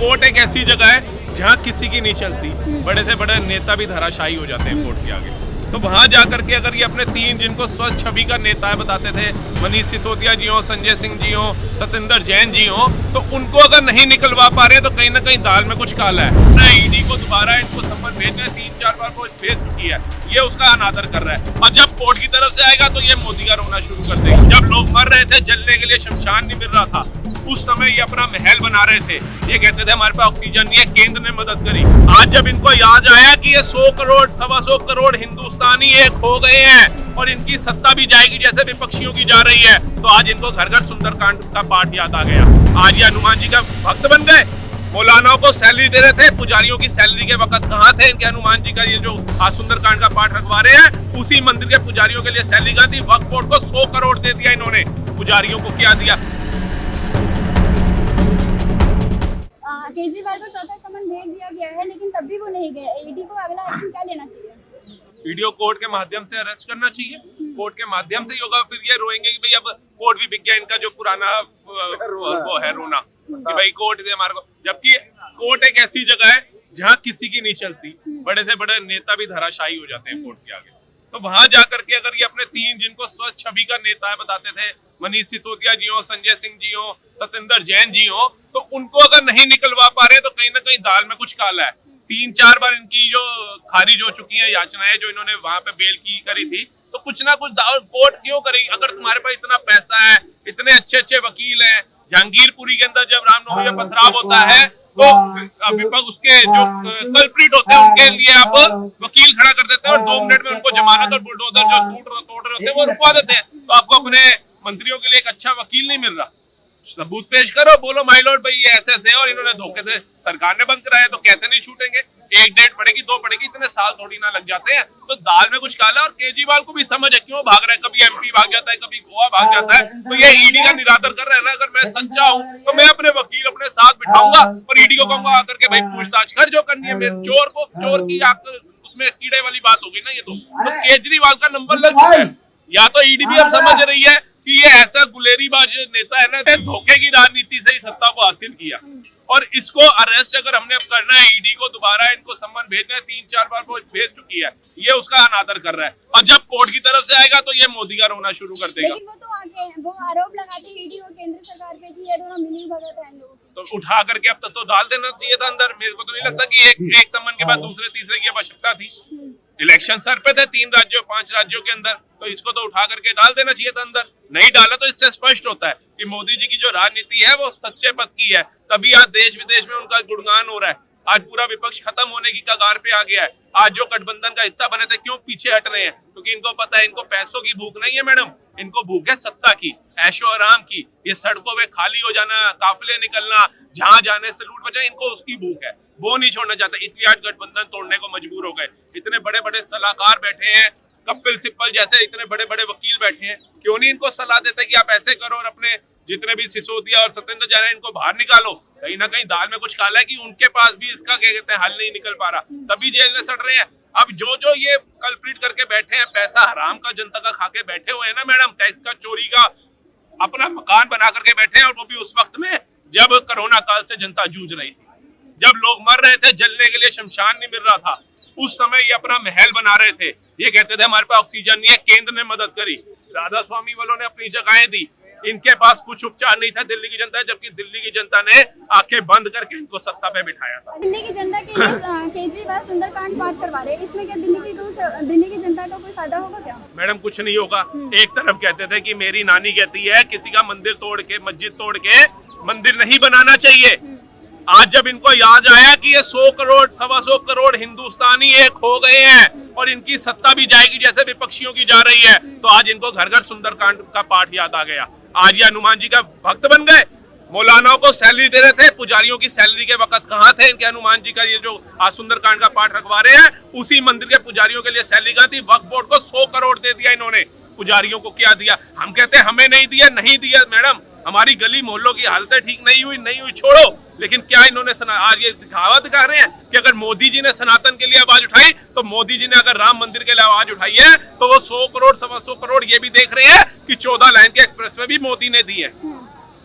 Court एक ऐसी जगह है जहाँ किसी की नहीं चलती, बड़े से बड़े नेता भी धराशायी हो जाते हैं कोर्ट के आगे। तो वहां जाकर के अगर ये अपने तीन जिनको स्वच्छ छवि का नेता बताते थे, मनीष सिसोदिया जी हो, संजय सिंह जी हो, सत्येंद्र जैन जी हो, तो उनको अगर नहीं निकलवा पा रहे तो कहीं ना कहीं दाल में कुछ काला है ना। ईडी को दोबारा इनको सम्मन भेजना है, 3-4 बार को भेज चुकी है, ये उसका अनादर कर रहा है। और जब कोर्ट की तरफ से आएगा तो ये मोदी का रोना शुरू कर देगा। जब लोग मर रहे थे, जलने के लिए शमशान नहीं मिल रहा था, उस समय ये अपना महल बना रहे थे, ये कहते थे हमारे पास ऑक्सीजन नहीं है, केंद्र ने मदद करी। आज जब इनको याद आया कि ये 100 करोड़ 125 करोड़ हिंदुस्तानी एक हो गए हैं और इनकी सत्ता भी जाएगी जैसे विपक्षियों की जा रही है, तो आज इनको घर घर सुंदरकांड का पाठ याद आ गया। आज ये हनुमान जी का भक्त बन गए। मौलानाओं को सैलरी दे रहे थे, पुजारियों की सैलरी के वक्त कहाँ थे इनके? हनुमान जी का ये जो आज सुंदरकांड का पाठ रखवा रहे हैं, उसी मंदिर के पुजारियों के लिए सैलरी का थी। वक्फ बोर्ड को 100 करोड़ दे दिया इन्होंने, पुजारियों को क्या दिया? केजरीवाल को चौथा समन भेज दिया गया है, लेकिन तब भी वो नहीं गए। ईडी को अगला एक्शन क्या लेना चाहिए? वीडियो कोर्ट के माध्यम से अरेस्ट करना चाहिए। कोर्ट के माध्यम से ही होगा। फिर ये रोएंगे कि भाई अब कोर्ट भी बिक गया, इनका जो पुराना वो है रोना कि भाई कोर्ट दे हमारे को। जबकि कोर्ट एक ऐसी जगह है जहाँ किसी की नहीं चलती, बड़े से बड़े नेता भी धराशायी हो जाते हैं कोर्ट के आगे। तो वहां जाकर के अगर ये अपने तीन जिनको स्वच्छ छवि का नेता बताते थे, मनीष सिसोदिया जी हो, संजय सिंह जी हो, सत्येंद्र जैन जी हो, तो उनको अगर नहीं निकलवा पा रहे तो कहीं ना कहीं दाल में कुछ काला है। 3-4 बार इनकी जो खारिज हो चुकी है याचनाएं जो इन्होंने वहां पे बेल की करी थी, तो कुछ ना कुछ कोर्ट क्यों करेगी? अगर तुम्हारे पास इतना पैसा है, इतने अच्छे अच्छे वकील हैं, जहांगीरपुरी के अंदर जब रामनवमी में पथराव होता है तो विपक्ष उसके जो कल्प्रिट होते हैं उनके लिए आप वकील खड़ा कर देते हैं और 2 मिनट में उनको जमानत और बुलडोजर जो तोड़ रहे होते हैं वो रुकवा देते हैं। तो आपको अपने मंत्रियों के लिए एक अच्छा वकील नहीं मिल रहा। सबूत पेश करो, बोलो माय लॉर्ड भाई ये ऐसे ऐसे और इन्होंने धोखे से सरकार ने बंद कराया, तो कैसे नहीं छूटेंगे? 1 डेट पड़ेगी, 2 पड़ेगी, इतने साल थोड़ी ना लग जाते हैं। तो दाल में कुछ काला। और केजरीवाल को भी समझ है क्यों भाग रहा है, कभी एमपी भाग जाता है, कभी गोवा भाग जाता है। तो ये ईडी का निरादर कर रहे हैं ना। अगर मैं सच्चा हूँ तो मैं अपने वकील अपने साथ बिठाऊंगा और ईडी को कहूंगा आकर के भाई पूछताछ कर जो करनी है। मेरे चोर को चोर की उसमें कीड़े वाली बात होगी ना ये। तो केजरीवाल का नंबर लग चुका है। या तो ईडी भी अब समझ रही है कि ये ऐसा गुलेरीबाज नेता है ना, धोखे की राजनीति से ही सत्ता को हासिल किया। और इसको अरेस्ट अगर हमने अब करना है, ईडी को दोबारा इनको सम्मन भेजना है, 3-4 बार वो भेज चुकी है, ये उसका अनादर कर रहा है। और जब कोर्ट की तरफ से आएगा तो ये मोदी का रोना शुरू कर देगा। लेकिन वो तो आगे वो आरोप लगाते ईडी और केंद्र सरकार पे कि ये दोनों मिली भगत हैं लोगों की। तो उठा करके अब तक तो डाल देना चाहिए था अंदर। मेरे को तो नहीं लगता कि एक सम्मन के बाद दूसरे तीसरे की आवश्यकता थी। इलेक्शन सर पे थे 3 राज्यों 5 राज्यों के अंदर, तो इसको तो उठा करके डाल देना चाहिए था अंदर। नहीं डाला तो इससे स्पष्ट होता है कि मोदी जी की जो राजनीति है वो सच्चे पथ की है। तभी आज देश विदेश में उनका गुणगान हो रहा है। आज पूरा विपक्ष खत्म होने की कगार पे आ गया है। आज जो गठबंधन का हिस्सा बने थे क्यों पीछे हट रहे हैं? क्योंकि इनको पता है इनको पैसों की भूख नहीं है मैडम, इनको भूख है सत्ता की, ऐशो आराम की। ये सड़कों पे खाली हो जाना, काफिले निकलना, जहां जाने से लूट बजाए, इनको उसकी भूख है, वो नहीं छोड़ना चाहता। इसलिए आज गठबंधन तोड़ने को मजबूर हो गए। इतने बड़े बड़े सलाहकार बैठे हैं, कपिल सिब्बल जैसे इतने बड़े बड़े वकील बैठे हैं, क्यों नहीं इनको सलाह देते कि आप ऐसे करो और अपने जितने भी सिसोदिया और सत्येंद्र जैन इनको बाहर निकालो? कहीं ना कहीं दाल में कुछ काला है कि उनके पास भी इसका क्या कहते हैं हल नहीं निकल पा रहा, तभी जेल में सड़ रहे हैं। अब जो ये कल्प्रिट करके बैठे हैं, पैसा हराम का जनता का खा के बैठे हुए हैं ना मैडम, टैक्स का चोरी का अपना मकान बना करके बैठे हैं, और वो भी उस वक्त में जब कोरोना काल से जनता जूझ रही थी, जब लोग मर रहे थे, जलने के लिए शमशान नहीं मिल रहा था, उस समय ये अपना महल बना रहे थे। ये कहते थे हमारे पास ऑक्सीजन नहीं है, केंद्र ने मदद करी, राधा स्वामी वालों ने अपनी जगहें दी, इनके पास कुछ उपचार नहीं था दिल्ली की जनता, जबकि दिल्ली की जनता ने आंखें बंद करके इनको सत्ता पे बिठाया था। दिल्ली की जनता के लिए केजरीवाल सुंदरकांड पाठ करवा रहे हैं, इसमें क्या दिल्ली की जनता को कोई फायदा होगा क्या? मैडम कुछ नहीं होगा। एक तरफ कहते थे कि मेरी नानी कहती है किसी का मंदिर तोड़ के, मस्जिद तोड़ के मंदिर नहीं बनाना चाहिए। आज जब इनको याद आया कि ये 100 करोड़ 125 करोड़ हिंदुस्तानी एक हो गए हैं और इनकी सत्ता भी जाएगी जैसे विपक्षियों की जा रही है, तो आज इनको घर घर सुंदरकांड का पाठ याद आ गया। आज ये हनुमान जी का भक्त बन गए। मौलानाओं को सैलरी दे रहे थे, पुजारियों की सैलरी के वक्त कहाँ थे इनके? हनुमान जी का ये जो आज सुंदरकांड का पाठ रखवा रहे हैं, उसी मंदिर के पुजारियों के लिए सैलरी का थी। वक्फ बोर्ड को 100 करोड़ दे दिया इन्होंने, पुजारियों को क्या दिया? हम कहते हैं हमें नहीं दिया, नहीं दिया मैडम, हमारी गली मोहल्लों की हालतें ठीक नहीं हुई छोड़ो, लेकिन क्या इन्होंने आज ये दिखावा दिखा रहे हैं कि अगर मोदी जी ने सनातन के लिए आवाज उठाई, तो मोदी जी ने अगर राम मंदिर के लिए आवाज उठाई है, तो वो 100 करोड़ 125 करोड़ ये भी देख रहे हैं कि 14 लाइन के एक्सप्रेस में भी मोदी ने दी है।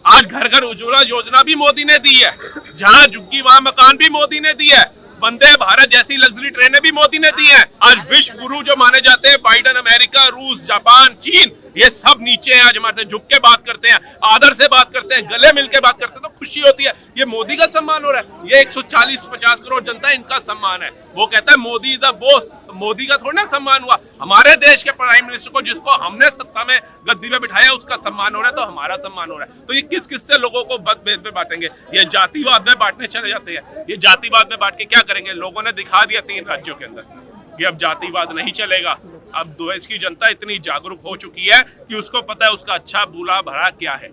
आज घर घर उज्ज्वला योजना भी मोदी ने दी है, जहां झुग्गी वहां मकान भी मोदी ने दी है, वंदे भारत जैसी लग्जरी ट्रेनें भी मोदी ने दी हैं। आज विश्व गुरु जो माने जाते हैं बाइडेन, अमेरिका, रूस, जापान, चीन, ये सब नीचे हैं, आज हमारे से झुक के बात करते हैं, आदर से बात करते हैं, गले मिल के बात करते हैं, तो खुशी होती है। ये मोदी का सम्मान हो रहा है, ये 140-50 करोड़ जनता इनका सम्मान है। वो कहता है Modi is the boss, Modi का थोड़ा ना सम्मान हुआ, हमारे देश के प्राइम मिनिस्टर को, जिसको हमने सत्ता में गद्दी पे बिठाया, उसका सम्मान हो रहा है, तो हमारा सम्मान हो रहा है। तो ये किस किस से लोगों को मतभेद में बांटेंगे? ये जातिवाद में बांटने चले जाते हैं। ये जातिवाद में बांट के क्या करेंगे? लोगों ने दिखा दिया 3 राज्यों के अंदर कि अब जातिवाद नहीं चलेगा। अब देश की जनता इतनी जागरूक हो चुकी है कि उसको पता है उसका अच्छा बुरा भला क्या है।